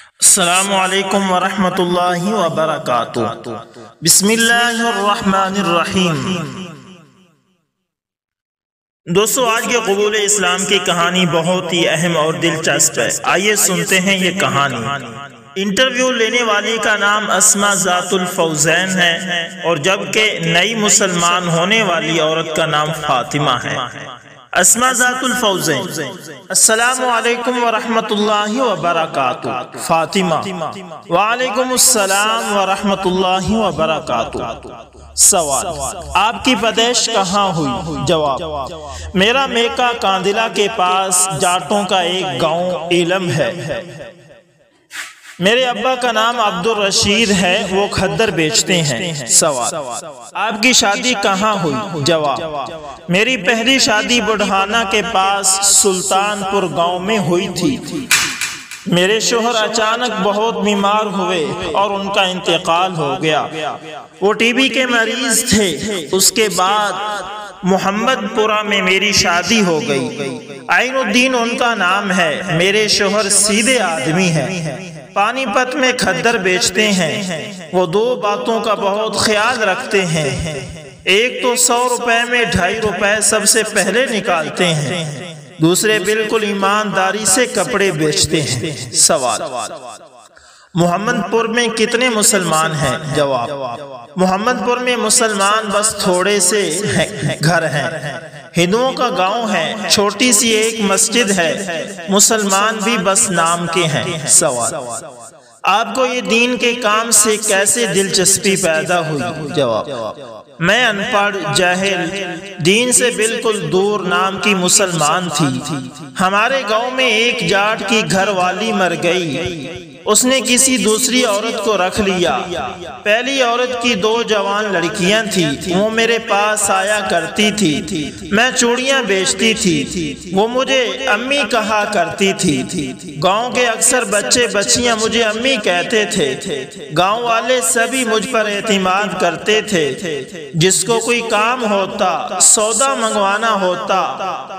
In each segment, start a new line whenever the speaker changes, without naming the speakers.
السلام علیکم ورحمۃ اللہ وبرکاتہ۔ بسم اللہ الرحمن الرحیم۔ دوستو، آج کے قبول اسلام کی کہانی بہت ہی اہم اور دلچسپ ہے۔ آئیے سنتے ہیں یہ کہانی۔ انٹرویو لینے والی کا نام اسما ذات الفوزین ہے اور جبکہ نئی مسلمان ہونے والی عورت کا نام فاطمہ ہے۔ اسما ذات الفوزین: السلام علیکم ورحمۃ اللہ وبرکاتہ۔ فاطمہ: وعلیکم السلام ورحمۃ اللہ وبرکاتہ۔ سوال: آپ کی پیدائش کہاں ہوئی؟ جواب: میرا میکا کاندلہ کے پاس جاٹوں کا ایک گاؤں علم ہے۔ میرے ابا کا نام عبد الرشید ہے، وہ کھدر بیچتے ہیں۔ سوال: آپ کی شادی کہاں ہوئی؟ جواب: میری پہلی شادی بڑھانا کے پاس سلطان پور گاؤں میں ہوئی تھی۔ میرے شوہر اچانک بہت بیمار ہوئے اور ان کا انتقال ہو گیا۔ وہ ٹی بی کے مریض تھے۔ اس کے بعد محمد پورہ میں میری شادی ہو گئی۔ عین الدین ان کا نام ہے۔ میرے شوہر سیدھے آدمی ہیں، پانی پت میں کھدر بیچتے ہیں۔ وہ دو باتوں کا بہت خیال رکھتے ہیں۔ ایک تو 100 روپے میں 2.5 روپے سب سے پہلے نکالتے ہیں، دوسرے بالکل ایمانداری سے کپڑے بیچتے ہیں۔ سوال: محمد پور میں کتنے مسلمان ہیں؟ جواب: محمد پور میں مسلمان بس تھوڑے سے گھر ہیں۔ ہندوؤں کا گاؤں ہے، چھوٹی سی ایک مسجد ہے، مسلمان بھی بس نام کے ہیں۔ سوال: آپ کو یہ دین کے کام سے کیسے دلچسپی پیدا ہوئی؟ جواب: میں ان پڑھ، جاہل، دین سے بالکل دور نام کی مسلمان تھی۔ ہمارے گاؤں میں ایک جاٹ کی گھر والی مر گئی، اس نے کسی دوسری عورت کو رکھ لیا۔ پہلی عورت کی 2 جوان لڑکیاں تھیں، وہ میرے پاس آیا کرتی تھی، میں چوڑیاں بیچتی تھی، وہ مجھے امی کہا کرتی تھی۔ گاؤں کے اکثر بچے بچیاں مجھے امی کہتے تھے۔ گاؤں والے سبھی مجھ پر اعتماد کرتے تھے۔ جس کو کوئی کام ہوتا، سودا منگوانا ہوتا،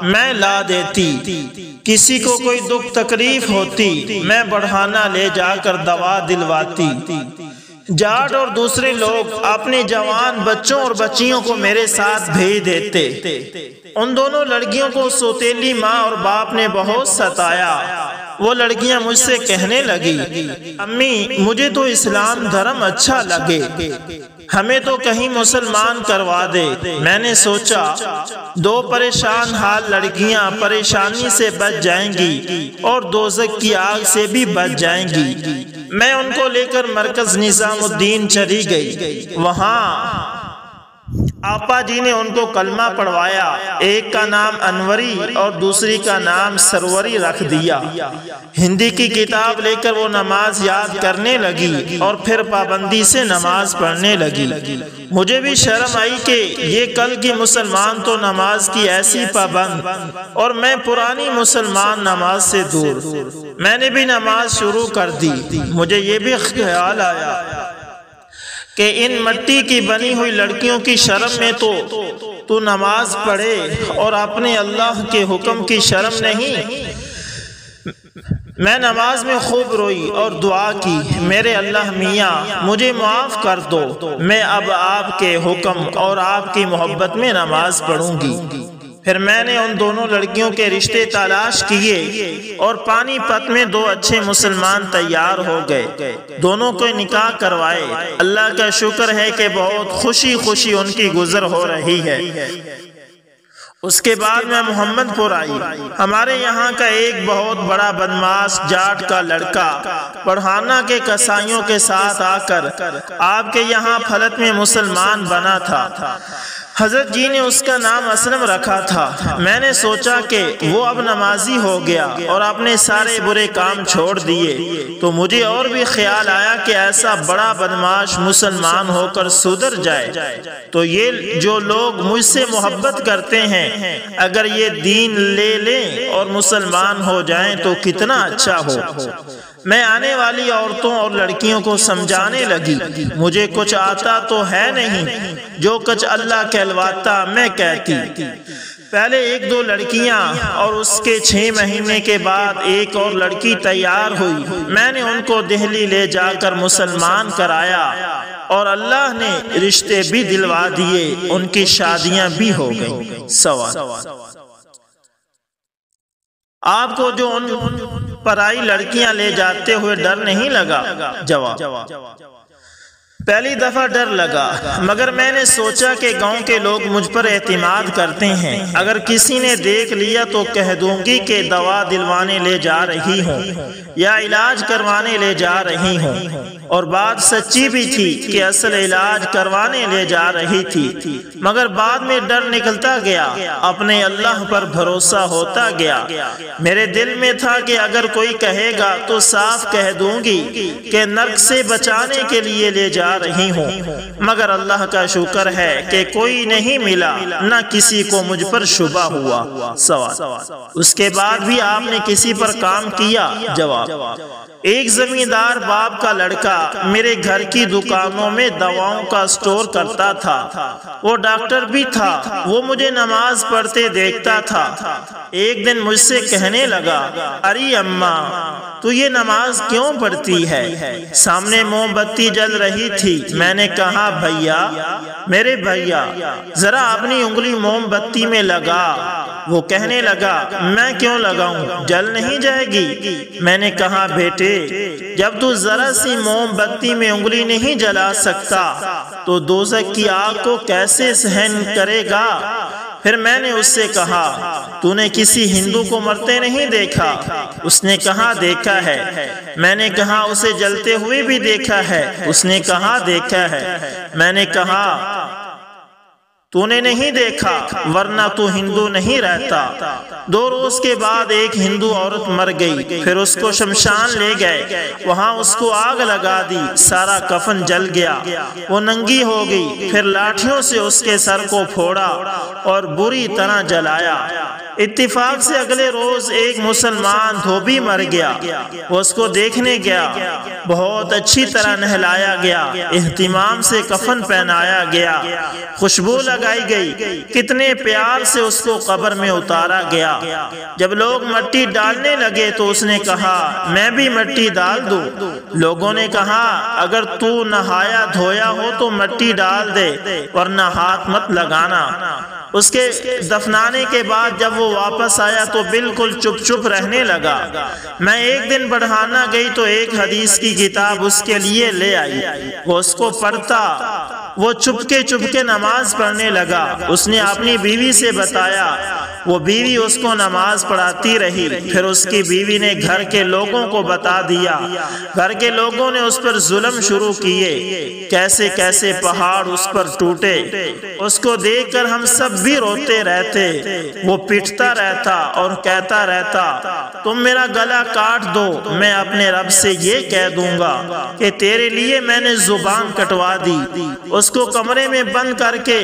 میں لا دیتی۔ کسی کو کوئی دکھ تکلیف ہوتی، میں بڑھانا لے جا کر دوا دلواتی۔ جاٹ اور دوسرے لوگ اپنے جوان بچوں اور بچیوں کو میرے ساتھ بھیج دیتے۔ ان دونوں لڑکیوں کو سوتیلی ماں اور باپ نے بہت ستایا۔ وہ لڑکیاں مجھ سے کہنے لگی، امی مجھے تو اسلام دھرم اچھا لگے، ہمیں تو کہیں مسلمان کروا دے۔ میں نے سوچا 2 پریشان حال لڑکیاں پریشانی سے بچ جائیں گی اور دوزخ کی آگ سے بھی بچ جائیں گی۔ میں ان کو لے کر مرکز نظام الدین چلی گئی۔ وہاں آپا جی نے ان کو کلمہ پڑھوایا۔ ایک کا نام انوری اور دوسری کا نام سروری رکھ دیا۔ ہندی کی کتاب لے کر وہ نماز یاد کرنے لگی اور پھر پابندی سے نماز پڑھنے لگی۔ مجھے بھی شرم آئی کہ یہ کل کی مسلمان تو نماز کی ایسی پابند اور میں پرانی مسلمان نماز سے دور۔ میں نے بھی نماز شروع کر دی۔ مجھے یہ بھی خیال آیا کہ ان مٹی کی بنی ہوئی لڑکیوں کی شرم میں تو نماز پڑھے اور اپنے اللہ کے حکم کی شرم نہیں۔ میں نماز میں خوب روئی اور دعا کی، میرے اللہ میاں مجھے معاف کر دو، میں اب آپ کے حکم اور آپ کی محبت میں نماز پڑھوں گی۔ پھر میں نے ان دونوں لڑکیوں کے رشتے تلاش کیے اور پانی پت میں 2 اچھے مسلمان تیار ہو گئے، دونوں کو نکاح کروائے۔ اللہ کا شکر ہے کہ بہت خوشی خوشی ان کی گزر ہو رہی ہے۔ اس کے بعد میں محمد پور آئی۔ ہمارے یہاں کا ایک بہت بڑا بدماش جاٹ کا لڑکا پڑھانا کے کسائیوں کے ساتھ آ کر آپ کے یہاں پھلت میں مسلمان بنا تھا۔ حضرت جی نے اس کا نام اسلم رکھا تھا۔ میں نے سوچا کہ وہ اب نمازی ہو گیا اور اپنے سارے برے کام چھوڑ دیے، تو مجھے اور بھی خیال آیا کہ ایسا بڑا بدماش مسلمان ہو کر سدھر جائے تو یہ جو لوگ مجھ سے محبت کرتے ہیں اگر یہ دین لے لیں اور مسلمان ہو جائیں تو کتنا اچھا ہو۔ میں آنے والی عورتوں اور لڑکیوں کو سمجھانے لگی، مجھے کچھ آتا تو ہے نہیں، جو کچھ اللہ کہلواتا میں کہتی۔ پہلے 1-2 لڑکیاں اور اس کے 6 مہینے کے بعد ایک اور لڑکی تیار ہوئی۔ میں نے ان کو دہلی لے جا کر مسلمان کرایا اور اللہ نے رشتے بھی دلوا دیے، ان کی شادیاں بھی ہو گئیں۔ سوال: آپ کو جو ان پرائی لڑکیاں لے جاتے ہوئے ڈر نہیں لگا؟ جواب: پہلی دفعہ ڈر لگا، مگر میں نے سوچا کہ گاؤں کے لوگ مجھ پر اعتماد کرتے ہیں، اگر کسی نے دیکھ لیا تو کہہ دوں گی کہ دوا دلوانے لے جا رہی ہوں یا علاج کروانے لے جا رہی ہوں، اور بات سچی بھی تھی کہ اصل علاج کروانے لے جا رہی تھی، مگر بعد میں ڈر نکلتا گیا، اپنے اللہ پر بھروسہ ہوتا گیا۔ میرے دل میں تھا کہ اگر کوئی کہے گا تو صاف کہہ دوں گی کہ نرک سے بچانے کے لیے لے جا رہی ہوں، مگر اللہ کا شکر ہے کہ کوئی نہیں ملا، نہ کسی کو مجھ پر شبہ ہوا۔ سوال: اس کے بعد بھی آپ نے کسی پر کام کیا؟ جواب: ایک زمیندار باپ کا لڑکا میرے گھر کی دکانوں میں دواؤں کا سٹور کرتا تھا، وہ ڈاکٹر بھی تھا، وہ مجھے نماز پڑھتے دیکھتا تھا۔ ایک دن مجھ سے کہنے لگا، ارے اماں، تو یہ نماز کیوں پڑھتی ہے؟ سامنے موم بتی جل رہی تھی۔ میں نے کہا، بھیا، میرے بھیا، ذرا اپنی انگلی موم بتی میں لگا۔ وہ کہنے لگا، میں کیوں لگاؤں، جل نہیں جائے گی؟ میں نے کہا، بیٹے، جب تو ذرا سی موم بتی میں انگلی نہیں جلا سکتا تو دوزخ کی آگ کو کیسے سہن کرے گا؟ پھر میں نے اس سے کہا، تو نے کسی ہندو کو مرتے نہیں دیکھا؟ اس نے کہا، دیکھا ہے۔ میں نے کہا، اسے جلتے ہوئے بھی دیکھا ہے؟ اس نے کہا، دیکھا ہے۔ میں نے کہا، تو نے نہیں دیکھا، ورنہ تو ہندو نہیں رہتا۔ 2 روز کے بعد ایک ہندو عورت مر گئی، پھر اس کو شمشان لے گئے، وہاں اس کو آگ لگا دی، سارا کفن جل گیا، وہ ننگی ہو گئی، پھر لاٹھیوں سے اس کے سر کو پھوڑا اور بری طرح جلایا۔ اتفاق سے اگلے روز ایک مسلمان دھوبی مر گیا، وہ اس کو دیکھنے گیا، بہت اچھی طرح نہلایا گیا، اہتمام سے کفن پہنایا گیا، خوشبو لگائی گئی، کتنے پیار سے اس کو قبر میں اتارا گیا۔ جب لوگ مٹی ڈالنے لگے تو اس نے کہا، میں بھی مٹی ڈال دوں؟ لوگوں نے کہا، اگر تو نہایا دھویا ہو تو مٹی ڈال دے، ورنہ ہاتھ مت لگانا۔ اس کے دفنانے کے بعد جب وہ واپس آیا تو بالکل چپ چپ رہنے لگا۔ میں ایک دن بڑھانا گئی تو ایک حدیث کی کتاب اس کے لیے لے آئی، وہ اس کو پڑھتا، وہ چپکے نماز پڑھنے لگا۔ اس نے اپنی بیوی سے بتایا، وہ بیوی اس کو نماز پڑھاتی رہی، پھر اس کی بیوی نے گھر کے لوگوں کو بتا دیا، گھر کے لوگوں نے اس پر ظلم شروع کیے، کیسے کیسے پہاڑ اس پر ٹوٹے۔ اس کو دیکھ کر ہم سب بھی روتے رہتے، وہ پٹتا رہتا اور کہتا رہتا، تم میرا گلا کاٹ دو، میں اپنے رب سے یہ کہہ دوں گا کہ تیرے لیے میں نے زبان کٹوا دی۔ اس کو کمرے میں بند کر کے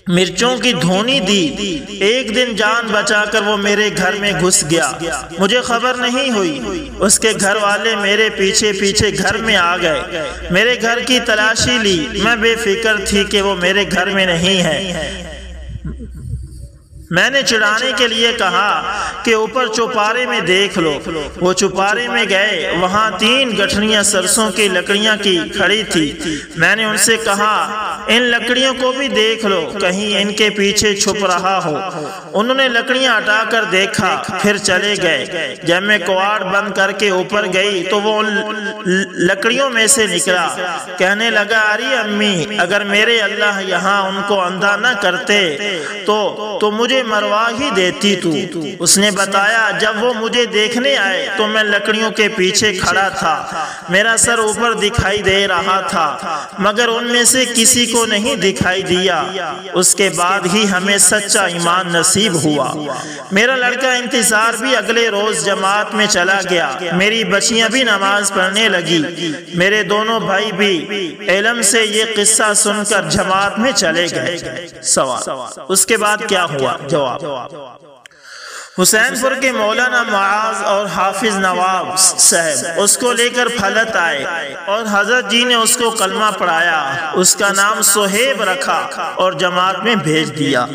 مرچوں کی دھونی دی۔ ایک دن جان بچا کر وہ میرے گھر میں گھس گیا، مجھے خبر نہیں ہوئی۔ اس کے گھر والے میرے پیچھے پیچھے گھر میں آ گئے، میرے گھر کی تلاشی لی، میں بے فکر تھی کہ وہ میرے گھر میں نہیں ہے۔ میں نے چڑھانے کے لیے کہا کہ اوپر چوپارے میں دیکھ لو۔ وہ چوپارے میں گئے، وہاں 3 گٹھڑیاں سرسوں کی لکڑیاں کی کھڑی تھی۔ میں نے ان سے کہا، ان لکڑیوں کو بھی دیکھ لو، کہیں ان کے پیچھے چھپ رہا ہو۔ انہوں نے لکڑیاں ہٹا کر دیکھا، پھر چلے گئے۔ جب میں کواڑ بند کر کے اوپر گئی تو وہ ان لکڑیوں میں سے نکلا، کہنے لگا، ارے امی، اگر میرے اللہ یہاں ان کو اندھا نہ کرتے تو مجھے مروا ہی دیتی تو۔ اس نے بتایا، جب وہ مجھے دیکھنے آئے تو میں لکڑیوں کے پیچھے کھڑا تھا، میرا سر اوپر دکھائی دے رہا تھا، مگر ان میں سے کسی کو نہیں دکھائی دیا۔ اس کے بعد ہی ہمیں سچا ایمان نصیب ہوا۔ میرا لڑکا انتظار بھی اگلے روز جماعت میں چلا گیا، میری بچیاں بھی نماز پڑھنے لگی، میرے دونوں بھائی بھی علم سے یہ قصہ سن کر جماعت میں چلے گئے۔ سوال: اس کے بعد کیا ہوا؟ جواب: حسین پور کے مولانا معاذ اور حافظ نواب صاحب اس کو لے کر پھلت آئے اور حضرت جی نے اس کو کلمہ پڑھایا، اس کا نام صہیب رکھا اور جماعت میں بھیج دیا۔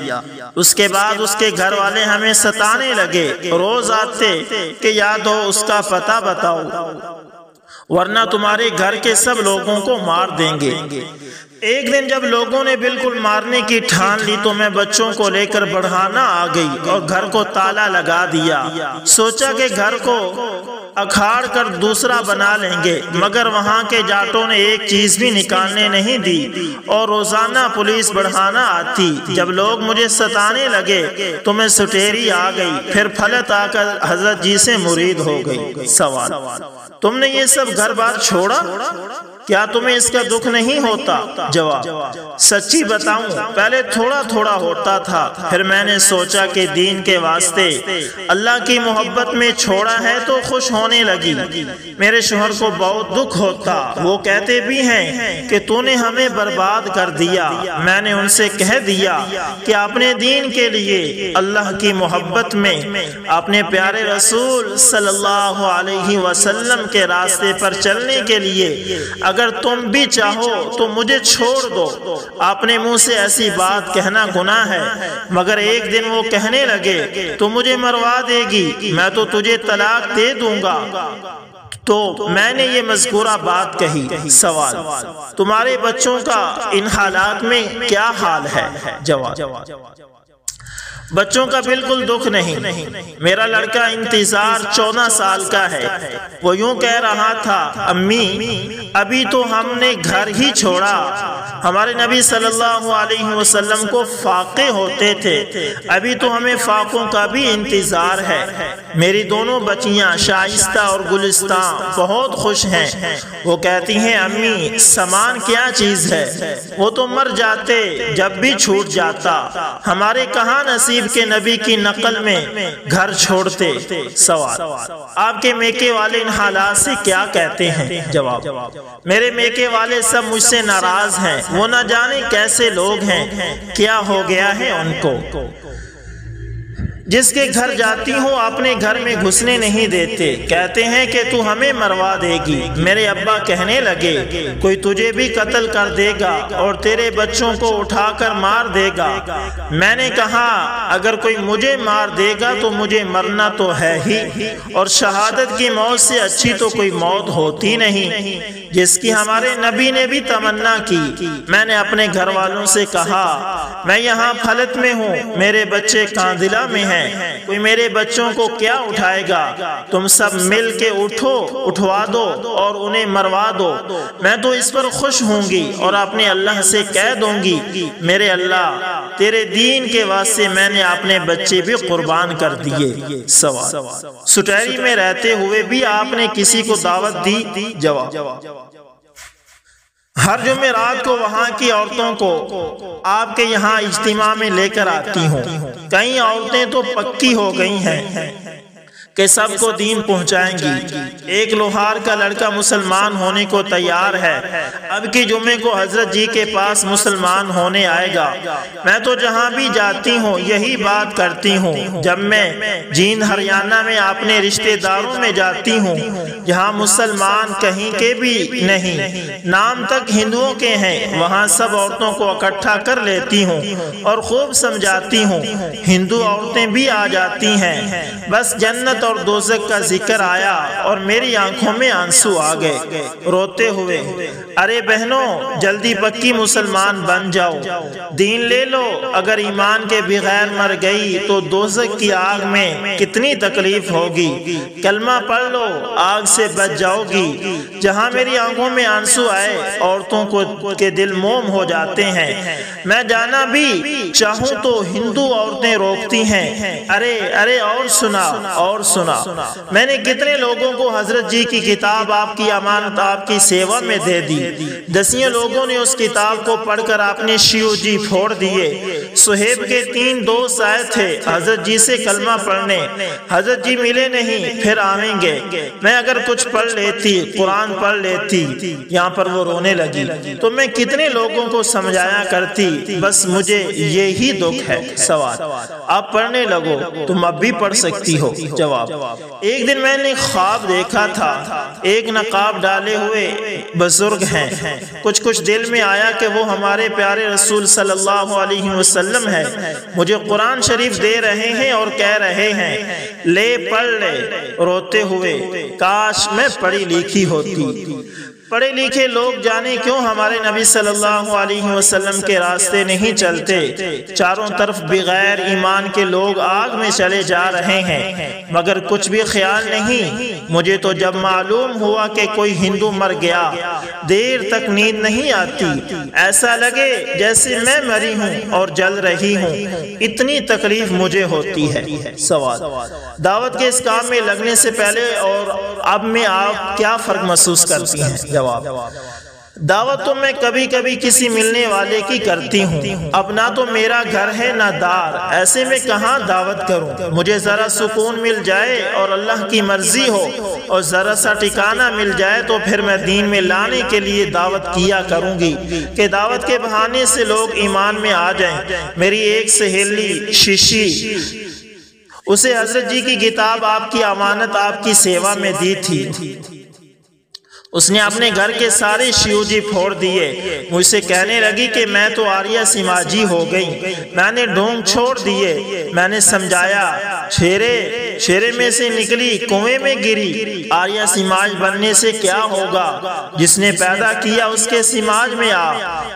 اس کے بعد اس کے گھر والے ہمیں ستانے لگے، روز آتے کہ یاد ہو اس کا پتہ بتاؤ ورنہ تمہارے گھر کے سب لوگوں کو مار دیں گے۔ ایک دن جب لوگوں نے بالکل مارنے کی ٹھان لی تو میں بچوں کو لے کر بڑھانا آ گئی اور گھر کو تالا لگا دیا۔ سوچا کہ گھر کو اکھاڑ کر دوسرا بنا لیں گے، مگر وہاں کے جاٹوں نے ایک چیز بھی نکالنے نہیں دی اور روزانہ پولیس بڑھانا آتی۔ جب لوگ مجھے ستانے لگے تو میں سٹیری آ گئی، پھر پھلت آ کر حضرت جی سے مرید ہو گئی۔ سوال: تم نے یہ سب گھر بار چھوڑا، کیا تمہیں اس کا دکھ نہیں ہوتا؟ جواب: سچی بتاؤں پہلے تھوڑا تھوڑا ہوتا تھا، پھر میں نے سوچا کہ دین کے واسطے اللہ کی محبت میں چھوڑا ہے تو خوش ہونے لگی۔ میرے شوہر کو بہت دکھ ہوتا، وہ کہتے بھی ہیں کہ تو نے ہمیں برباد کر دیا۔ میں نے ان سے کہہ دیا کہ اپنے دین کے لیے اللہ کی محبت میں اپنے پیارے رسول صلی اللہ علیہ وسلم کے راستے پر چلنے کے لیے اگر تم بھی چاہو تو مجھے چھوڑ دو۔ اپنے منہ سے ایسی بات کہنا گناہ ہے، مگر ایک دن وہ کہنے لگے تو مجھے مروا دے گی، میں تو تجھے طلاق دے دوں گا، تو میں نے یہ مذکورہ بات کہی۔ سوال: تمہارے بچوں کا ان حالات میں کیا حال ہے؟ جواب: بچوں کا بالکل دکھ نہیں۔ میرا لڑکا انتظار 14 سال کا ہے، وہ یوں کہہ رہا تھا، امی ابھی تو ہم نے گھر ہی چھوڑا، ہمارے نبی صلی اللہ علیہ وسلم کو فاقے ہوتے تھے، ابھی تو ہمیں فاقوں کا بھی انتظار ہے۔ میری دونوں بچیاں شائستہ اور گلستان بہت خوش ہیں۔ وہ کہتی ہیں، امی سامان کیا چیز ہے، وہ تو مر جاتے جب بھی چھوٹ جاتا، ہمارے کہاں نصیب کے نبی کی نقل میں گھر چھوڑتے۔ سوال: آپ کے میکے والے ان حالات سے کیا کہتے ہیں؟ جواب: میرے میکے والے سب مجھ سے ناراض ہیں، وہ نہ جانے کیسے لوگ ہیں، کیا ہو گیا ہے ان کو، جس کے گھر جاتی ہوں اپنے گھر میں گھسنے نہیں دیتے، کہتے ہیں کہ تو ہمیں مروا دے گی۔ میرے ابا کہنے لگے کوئی تجھے بھی قتل کر دے گا اور تیرے بچوں کو اٹھا کر مار دے گا۔ میں نے کہا اگر کوئی مجھے مار دے گا تو مجھے مرنا تو ہے ہی، اور شہادت کی موت سے اچھی تو کوئی موت ہوتی نہیں، جس کی ہمارے نبی نے بھی تمنا کی۔ میں نے اپنے گھر والوں سے کہا میں یہاں پھلت میں ہوں، میرے بچے کاندلہ میں ہیں، کوئی میرے بچوں کو کیا اٹھائے گا، تم سب مل کے اٹھوا دو اور انہیں مروا دو، میں تو اس پر خوش ہوں گی اور اپنے اللہ سے کہہ دوں گی میرے اللہ تیرے دین کے واسطے میں نے اپنے بچے بھی قربان کر دیے۔ سوال: سٹیری میں رہتے ہوئے بھی آپ نے کسی کو دعوت دی؟ جواب: ہر جمعرات کو وہاں کی عورتوں کو آپ کے یہاں اجتماع میں لے کر آتی ہوں، کئی عورتیں تو پکی ہو گئی ہیں کہ سب کو دین پہنچائیں گی۔ ایک لوہار کا لڑکا مسلمان ہونے کو تیار ہے، اب کی جمعے کو حضرت جی کے پاس مسلمان ہونے آئے گا۔ میں تو جہاں بھی جاتی ہوں یہی بات کرتی ہوں۔ جب میں جیند ہریانہ میں اپنے رشتہ داروں میں جاتی ہوں جہاں مسلمان کہیں کے بھی نہیں، نام تک ہندوؤں کے ہیں، وہاں سب عورتوں کو اکٹھا کر لیتی ہوں اور خوب سمجھاتی ہوں۔ ہندو عورتیں بھی آ جاتی ہیں، بس جنت اور دوزخ کا ذکر آیا اور میری آنکھوں میں آنسو آ گئے، روتے ہوئے ارے بہنوں جلدی پکی مسلمان بن جاؤ، دین لے لو، اگر ایمان کے بغیر مر گئی تو دوزخ کی آگ میں کتنی تکلیف ہوگی، کلمہ پڑھ لو آگ سے بچ جاؤ گی۔ جہاں میری آنکھوں میں آنسو آئے عورتوں کو کے دل موم ہو جاتے ہیں۔ میں جانا بھی چاہوں تو ہندو عورتیں روکتی ہیں، ارے ارے اور سنا اور سنا۔ میں نے کتنے لوگوں کو حضرت جی کی کتاب آپ کی امانت آپ کی سیوا میں دے دی، دسیوں لوگوں نے اس کتاب کو پڑھ کر اپنے شیو جی پھوڑ دیے۔ صہیب کے 3 دوست آئے تھے حضرت جی سے کلمہ پڑھنے، حضرت جی ملے نہیں، پھر آئیں گے، میں اگر کچھ پڑھ لیتی قرآن پڑھ لیتی، یہاں پر وہ رونے لگی تو میں کتنے لوگوں کو سمجھایا کرتی، بس مجھے یہی دکھ ہے۔ سوال: آپ پڑھنے لگو، تم اب بھی پڑھ سکتی ہو؟ جواب: جواب ایک دن میں نے خواب دیکھا تھا، ایک نقاب ڈالے ہوئے بزرگ ہیں، کچھ دل میں آیا کہ وہ ہمارے پیارے رسول صلی اللہ علیہ وسلم ہے، مجھے قرآن شریف دے رہے ہیں اور کہہ رہے ہیں لے پڑھ لے، روتے ہوئے کاش میں پڑھی لکھی ہوتی۔ پڑھے لکھے لوگ جانے کیوں ہمارے نبی صلی اللہ علیہ وسلم کے راستے نہیں چلتے، چاروں طرف بغیر ایمان کے لوگ آگ میں چلے جا رہے ہیں، مگر کچھ بھی خیال نہیں۔ مجھے تو جب معلوم ہوا کہ کوئی ہندو مر گیا، دیر تک نیند نہیں آتی، ایسا لگے جیسے میں مری ہوں اور جل رہی ہوں، اتنی تکلیف مجھے ہوتی ہے۔ سوال: دعوت کے اس کام میں لگنے سے پہلے اور اب میں آپ کیا فرق محسوس کرتی ہیں؟ جواب: دعوت تو میں کبھی کبھی کسی ملنے والے کی کرتی ہوں، اب نہ تو میرا گھر ہے نہ دار، ایسے میں کہاں دعوت کروں؟ مجھے ذرا سکون مل جائے اور اللہ کی مرضی ہو اور ذرا سا ٹھکانہ مل جائے تو پھر میں دین میں لانے کے لیے دعوت کیا کروں گی کہ دعوت کے بہانے سے لوگ ایمان میں آ جائیں۔ میری ایک سہیلی ششی، اسے حضرت جی کی کتاب آپ کی امانت آپ کی سیوا میں دی تھی، اس نے اپنے گھر کے سارے شیوجی پھوڑ دیے، مجھ سے کہنے لگی کہ میں تو آریہ سماجی ہو گئی، میں نے ڈھونگ چھوڑ دیے۔ میں نے سمجھایا شیرے میں سے نکلی کنویں میں گری، آریہ سماج بننے سے کیا ہوگا؟ جس نے پیدا کیا اس کے سماج میں آ،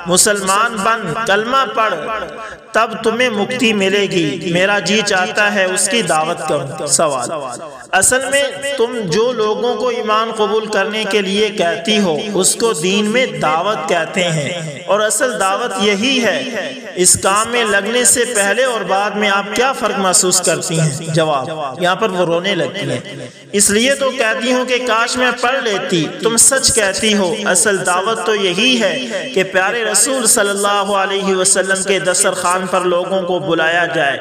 مسلمان بن، کلمہ پڑھ، تب تمہیں مکتی ملے گی۔ میرا جی چاہتا ہے اس کی دعوت کروں۔ سوال: اصل میں تم جو لوگوں کو ایمان قبول کرنے کے لیے کہتی ہو اس کو دین میں دعوت کہتے ہیں، اور اصل دعوت یہی ہے۔ اس کام میں لگنے سے پہلے اور بعد میں آپ کیا فرق محسوس کرتی ہیں؟ جواب: یہاں پر وہ رونے لگتی ہیں۔ اس لیے تو کہتی ہوں کہ کاش میں پڑھ لیتی۔ تم سچ کہتی ہو، اصل دعوت تو یہی ہے کہ پیارے رسول صلی اللہ علیہ وسلم کے دسترخوان پر لوگوں کو بلایا جائے۔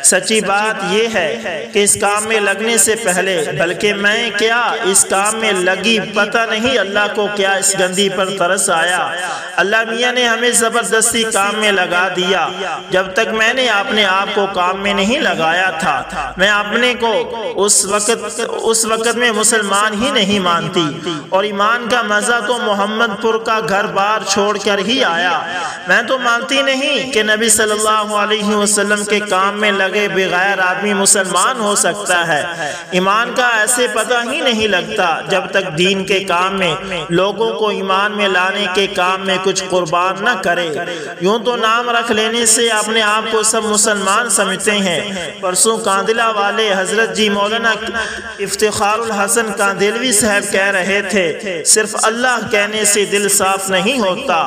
سچی بات یہ ہے کہ اس کام میں لگنے سے پہلے، بلکہ میں کیا اس کام میں لگی، پتہ نہیں اللہ کو کیا اس گندی پر ترس آیا۔ اللہ میاں نے ہمیں زبردستی کام میں لگا دیا۔ جب تک میں نے اپنے آپ کو کام میں نہیں لگایا تھا، میں اپنے کو اس وقت میں مسلمان ہی نہیں مانتی، اور ایمان کا مزہ تو محمد پور کا گھر بار چھوڑ کر ہی آیا۔ میں تو مانتی نہیں کہ نبی صلی اللہ علیہ وسلم کے کام میں لگے بغیر آدمی مسلمان ہو سکتا ہے۔ ایمان کا ایسے پتہ ہی نہیں لگتا جب تک دین کے کام میں، لوگوں کو ایمان میں لانے کے کام میں کچھ قربان نہ کرے۔ یوں تو نام رکھ لینے سے اپنے آپ کو سب مسلمان سمجھتے ہیں۔ پرسوں کاندلہ والے حضرت جی مولانا افتخار الحسن کاندلوی صاحب کہہ رہے تھے، صرف اللہ کہنے سے دل صاف نہیں ہوتا،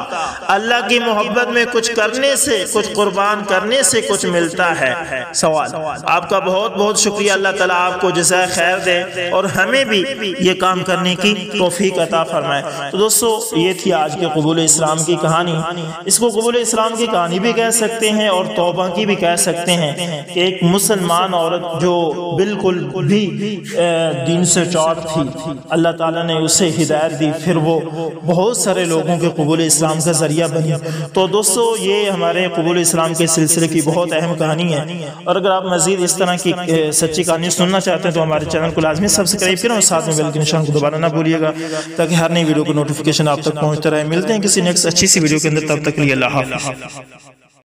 اللہ کی محبت میں کچھ کرنے سے، کچھ قربان کرنے سے کچھ ملتا ہے۔ سوال: آپ کا بہت بہت شکریہ، اللہ تعالیٰ آپ کو جزائے خیر دے اور ہمیں بھی یہ کام کرنے کی توفیق عطا فرمائے۔ تو دوستو، یہ تھی آج کے قبول اسلام کی کہانی۔ اس کو قبول اسلام کی کہانی بھی کہہ سکتے ہیں اور توبہ کی بھی کہہ سکتے ہیں کہ ایک مسلمان عورت جو بالکل بھی دین سے چاٹ تھی، اللہ تعالیٰ نے اسے ہدایت دی، پھر وہ بہت سارے لوگوں کے قبول اسلام کا ذریعہ بنی۔ تو دوستو، یہ ہمارے قبول اسلام کے سلسلے کی بہت اہم کہانی ہے، اور اگر آپ مزید اس طرح کی سچی کہانی سننا چاہتے ہیں تو ہمارے چینل کو لازمی سبسکرائب کریں اور ساتھ میں بیل کے نشان کو دوبارہ نہ بھولیے گا تاکہ ہر نئی ویڈیو کو نوٹیفیکیشن آپ تک پہنچتا رہے۔ ملتے ہیں کسی نیکسٹ اچھی سی ویڈیو کے اندر، تب تک کے لیے اللہ حافظ۔